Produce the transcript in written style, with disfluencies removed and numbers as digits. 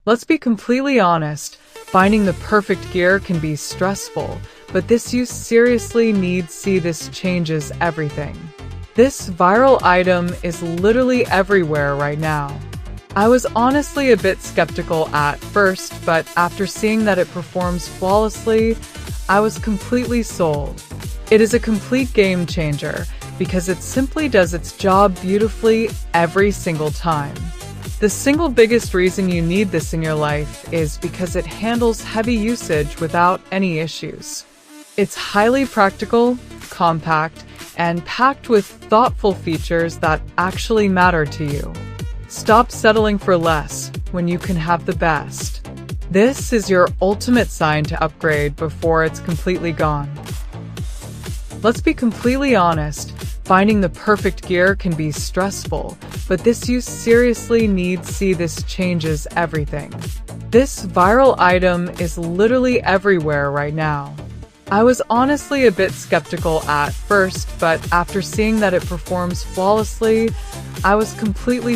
Let's be completely honest, finding the perfect gear can be stressful, but you seriously need to see this changes everything. This viral item is literally everywhere right now. I was honestly a bit skeptical at first, but after seeing that it performs flawlessly, I was completely sold. It is a complete game changer because it simply does its job beautifully every single time. The single biggest reason you need this in your life is because it handles heavy usage without any issues. It's highly practical, compact, and packed with thoughtful features that actually matter to you. Stop settling for less when you can have the best. This is your ultimate sign to upgrade before it's completely gone. Let's be completely honest, finding the perfect gear can be stressful, but you seriously need to see this changes everything. This viral item is literally everywhere right now. I was honestly a bit skeptical at first, but after seeing that it performs flawlessly, I was completely